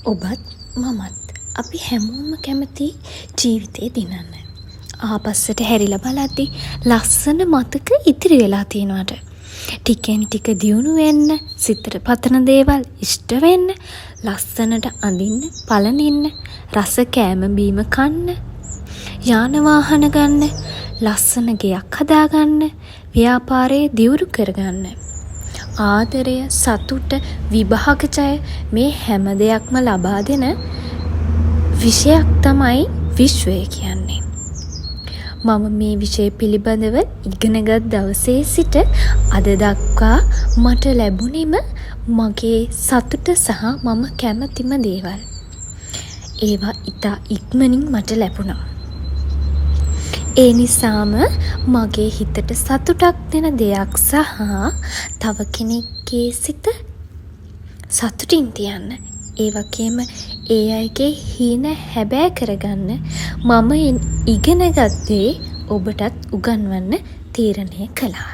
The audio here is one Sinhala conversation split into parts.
ඔබත් මමත් අපි හැමෝම කැමති ජීවිතේ දිනන්න. ආපස්සට හැරිලා බලද්දි ලස්සන මතක ඉතිරි වෙලා තියෙනවට. ටිකෙන් ටික දියුණු වෙන්න, සිතට පතන දේවල් ඉෂ්ට වෙන්න, ලස්සනට අඳින්න, පළඳින්න, රස කෑම බීම කන්න, යාන වාහන ගන්න, ලස්සන ගෙයක් හදාගන්න, ව්‍යාපාරයේ දියුණු කරගන්න. ආදරය, සතුට, විභාග ජය මේ හැම දෙයක්ම ලබා දෙන විෂයක් තමයි විශ්වය කියන්නේ. මම මේ විෂය පිළිබඳව ඉගෙනගත් දවසේ සිට අද දක්වා මට ලැබුණෙම මගේ සතුට සහ මම කැමතිම දේවල්. ඒවා ඉතා ඉක්මනින් මට ලැබුණා. ඒ නිසාම මගේ හිතට සතුටක් දෙන දෙයක් සහ තව කෙනෙක්ගේ සිත සතුටින් තියන්න, ඒ වගේම ඒ අයගේ හීන හැබෑ කරගන්න මම ඉගෙන ගත්තේ ඔබටත් උගන්වන්න තීරණය කළා.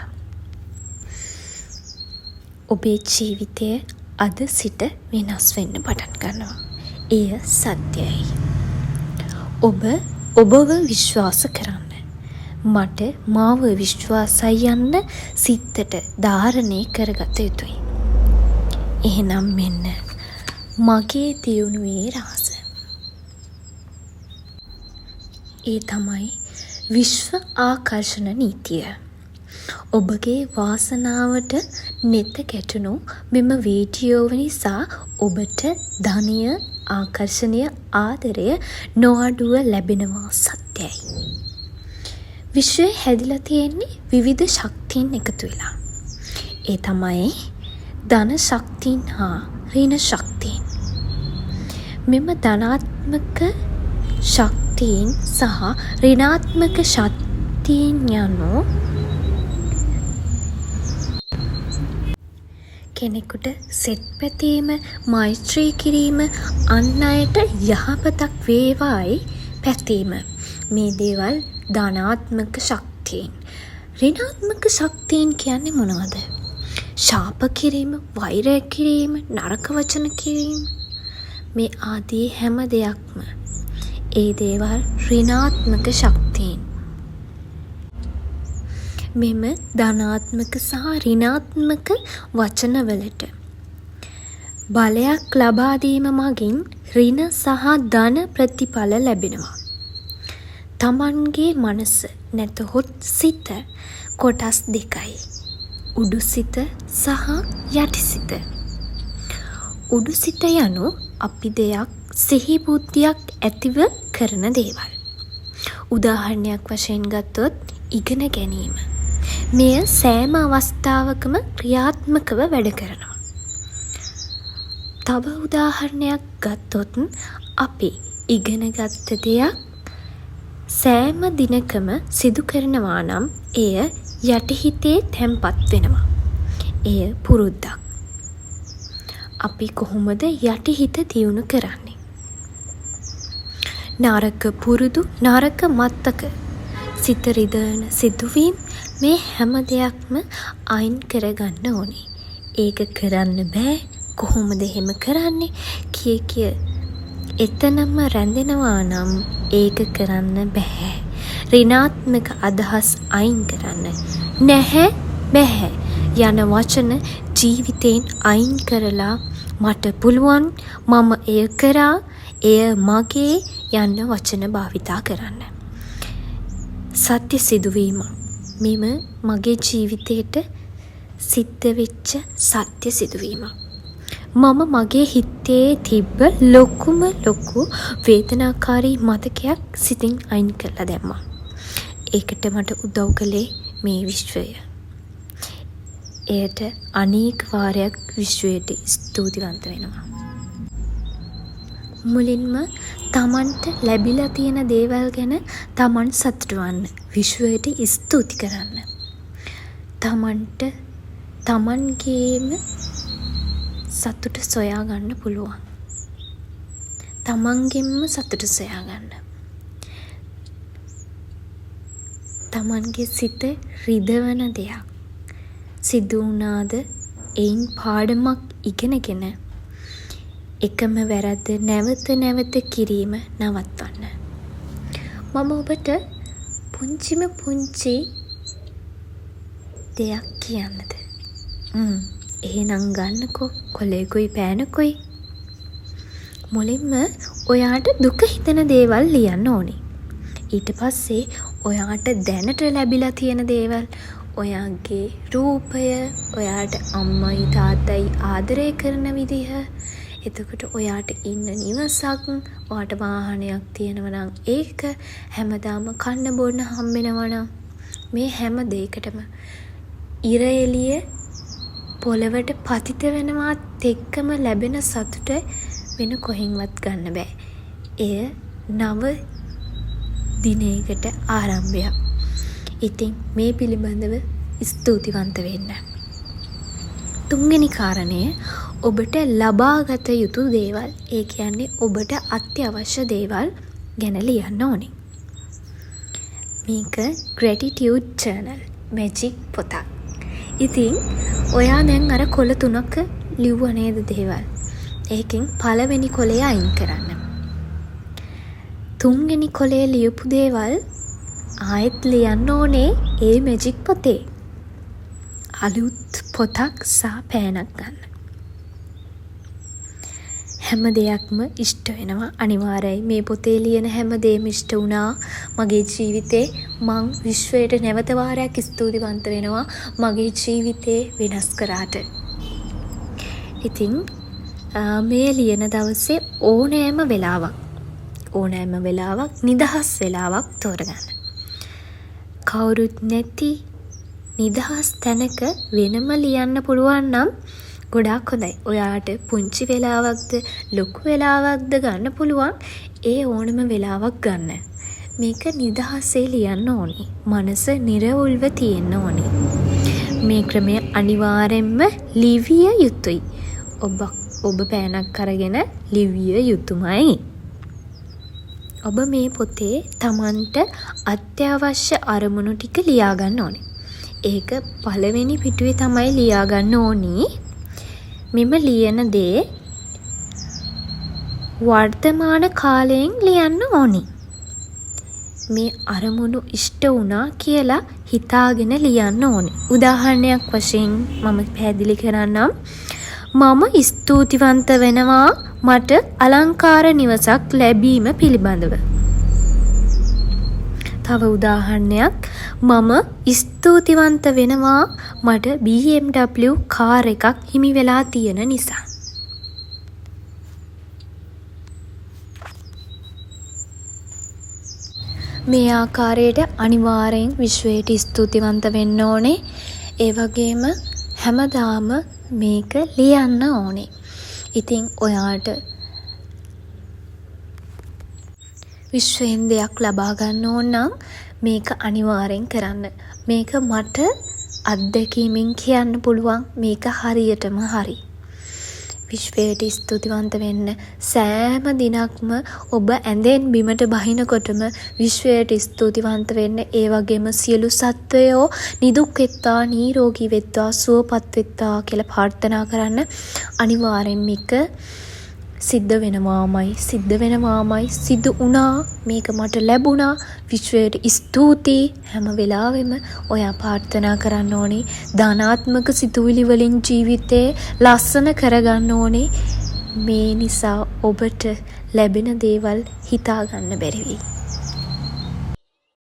ඔබේ ජීවිතය අද සිට වෙනස් වෙන්න පටන් ගන්නවා. එය සත්‍යයි. ඔබ ඔබව විශ්වාස කරන්න. මට මාව විශ්වාසයි යන්න සිතට ධාරණය කරගත යුතුයි. එහෙනම් මෙන්න මගේ දියුණුවේ රහස. ඒ තමයි විශ්ව ආකර්ෂණ නීතිය. ඔබගේ වාසනාවට නෙත ගැටුණු මෙම වීඩියෝව නිසා ඔබට ධනය, ආකර්ෂණය, ආදරය නොඅඩුව ලැබෙනවා සත්‍යයි. විශ්වය හැදිලා තියෙන්නේ විවිධ ශක්තියින් එකතු වෙලා. ඒ තමයි ධන ශක්තියින් හා ඍණ ශක්තියින්. මෙම ධනාත්මක ශක්තියින් සහ ඍණාත්මක ශක්තියින් යනු කෙනෙකුට සෙත් පැතීම, මෛත්‍රී කිරීම, අන් අයට යහපතක් වේවායි පැතීම. මේ දේවල් ධනාත්මක ශක්තියින්. ඍණාත්මක ශක්තියින් කියන්නේ මොනවද? ශාප කිරීම, වෛර කිරීම, නරක වචන කිරීම, මේ ආදී හැම දෙයක්ම ඒ දේවල් ඍණාත්මක ශක්තියින්. මෙම ධනාත්මක සහ ඍණාත්මක වචනවලට බලයක් ලබා දීම මගින් ඍණ සහ ධන ප්‍රතිඵල ලැබෙනවා. තමන්ගේ මනස නැතහොත් සිත කොටස් දෙකයි. උඩු සිත සහ යටි සිත. උඩු සිත යනු අපි දෙයක් සිහි බුද්ධියක් ඇතිව කරන දේවල්. උදාහරණයක් වශයෙන් ගත්තොත් ඉගෙන ගැනීම. මෙය සෑම අවස්ථාවකම ක්‍රියාත්මකව වැඩ කරනවා. තව උදාහරණයක් ගත්තොත් අපි ඉගෙන ගත්ත දෙයක් සෑම දිනකම සිදු කරනවා නම් එය යටිහිතේ තැන්පත් වෙනවා. එය පුරුද්දක්. අපි කොහොමද යටිහිත දියුණු කරන්නේ? නරක පුරුදු, නරක මත්තක, සිත රිදවන සිදුවීම් මේ හැම දෙයක්ම අයින් කරගන්න ඕනේ. ඒක කරන්න බෑ. කොහොමද එහෙම කරන්නේ? කිය එතනම රැඳෙනවා නම් ඒක කරන්න බෑ. ඍණාත්මක අදහස් අයින් කරන්න. නැහැ, බෑ යන වචන ජීවිතයෙන් අයින් කරලා මට පුළුවන්, මම එය කරා, එය මගේ යන වචන භාවිතා කරන්න. සත්‍ය සිදුවීම. මෙම මගේ ජීවිතයට සිද්ධ වෙච්ච සත්‍ය සිදුවීම. මම මගේ හිතේ තිබ්බ ලොකු වේදනාකාරී මතකයක් සිතින් අයින් කරලා දැම්මා. ඒකට මට උදව් කළේ මේ විශ්වය. එයට අනේක වාරයක් විශ්වයට ස්තුතිවන්ත වෙනවා. මුලින්ම තමන්ට ලැබිලා තියෙන දේවල් ගැන තමන් සතුටු වන්න. විශ්වයට ස්තුති කරන්න. තමන්ට තමන්ගේම සතුට සොයා ගන්න පුළුවන්. තමන්ගෙන්ම සතුට සොයා ගන්න. තමන්ගේ සිත රිදවන දෙයක් සිදු වුණාද එයින් පාඩමක් ඉගෙනගෙන එකම වැරද්ද නැවත නැවත කිරීම නවත්වන්න. මම ඔබට පුංචිම පුංචි දෙයක් කියන්නද? එහෙනම් ගන්නකෝ කොලේකුයි පෑනකුයි. මුලින්ම ඔයාට දුක හිතෙන දේවල් ලියන්න ඕනේ. ඊට පස්සේ ඔයාට දැනට ලැබිලා තියෙන දේවල්, ඔයාගේ රූපය, ඔයාට අම්මයි තාත්තයි ආදරය කරන විදිහ, එතකොට ඔයාට ඉන්න නිවසක්, ඔයාට වාහනයක් තියෙනවා නම් ඒක, හැමදාම කන්න බොන්න හම්බෙනවා නම් මේ හැම දෙයකටම ඉර එළිය පොළවට පතිත වෙනවත් එක්කම ලැබෙන සතුට වෙන කොහෙන්වත් ගන්න බෑ. එය නව දිනයකට ආරම්භයක්. ඉතින් මේ පිළිබඳව ස්තුතිවන්ත වෙන්න. තුන්වෙනි කාරණය ඔබට ලබාගත යුතු දේවල්. ඒ කියන්නේ ඔබට අත්‍යවශ්‍ය දේවල් ගැන ලියන්න ඕනේ. මේක gratitude journal magic පොතක්. ඉතින් ඔයා දැන් අර කොළ 3ක ලිව්ව නේද දේවල්? ඒකෙන් පළවෙනි කොළේ අයින් කරන්න. තුන්වෙනි කොළේ ලියපු දේවල් ආයෙත් ලියන්න ඕනේ ඒ මැජික් පොතේ. අලුත් පොතක් සහ පෑනක් ගන්න. හැම දෙයක්ම ඉෂ්ට වෙනවා අනිවාර්යයි. මේ පොතේ ලියන හැම දෙයක්ම ඉෂ්ට වුණා. මගේ ජීවිතේ මං විශ්වයට නැවත වාරයක් ස්තුතිවන්ත වෙනවා මගේ ජීවිතේ වෙනස් කරාට. ඉතින් මේ ලියන දවසේ ඕනෑම වෙලාවක් නිදහස් වෙලාවක් තෝරගන්න. කවුරුත් නැති නිදහස් තැනක වෙනම ලියන්න පුළුවන් නම් ගොඩාක් හොඳයි. ඔයාට පුංචි වෙලාවක්ද ලොකු වෙලාවක්ද ගන්න පුළුවන්. ඒ ඕනම වෙලාවක් ගන්න. මේක නිදහසේ ලියන්න ඕනි. මනස නිරවුල්ව තියෙන්න ඕනි. මේ ක්‍රමය අනිවාර්යෙන්ම ලිවිය යුතුයි. ඔබ පෑනක් අරගෙන ලිවිය යුතුමයි. ඔබ මේ පොතේ Tamanට අත්‍යවශ්‍ය අරමුණු ටික ලියා ගන්න ඕනේ. ඒක පළවෙනි පිටුවේ තමයි ලියා ගන්න ඕනි. මෙම ලියන දේ වර්තමාන කාලයෙන් ලියන්න ඕනි. මේ අරමුණු ඉෂ්ට වුණා කියලා හිතාගෙන ලියන්න ඕනේ. උදාහරණයක් වශයෙන් මම පැහැදිලි කරන්නම්. මම ස්තුතිවන්ත වෙනවා මට අලංකාර නිවසක් ලැබීම පිළිබඳව. තව උදාහරණයක්, මම ස්තුතිවන්ත වෙනවා මට BMW කාර් එකක් හිමි වෙලා තියෙන නිසා. මේ ආකාරයට අනිවාර්යෙන් විශ්වයට ස්තුතිවන්ත වෙන්න ඕනේ. ඒ වගේම හැමදාම මේක ලියන්න ඕනේ. ඉතින් ඔයාට විශ්වයෙන් දෙයක් ලබා ගන්න ඕන නම් මේක අනිවාර්යෙන් කරන්න. මේක මට අත්දැකීමෙන් කියන්න පුළුවන්. මේක හරියටම හරි. විශ්වයට ස්තුතිවන්ත වෙන්න සෑම දිනක්ම ඔබ ඇඳෙන් බිමට බහිනකොටම විශ්වයට ස්තුතිවන්ත වෙන්න. ඒ වගේම සියලු සත්වයෝ නිදුක් වෙත්වා, නිරෝගී වෙත්වා, සුවපත් වෙත්වා කියලා ප්‍රාර්ථනා කරන්න. අනිවාර්යෙන් මේක සිද්ධ වෙනවාමයි සිදු වුණා. මේක මට ලැබුණා. විශ්වයට ස්තුතියි. හැම වෙලාවෙම ඔයා ප්‍රාර්ථනා කරන්න ඕනේ ධනාත්මක සිතුවිලි වලින් ජීවිතේ ලස්සන කරගන්න ඕනේ. මේ නිසා ඔබට ලැබෙන දේවල් හිතා ගන්න බැරි වෙයි.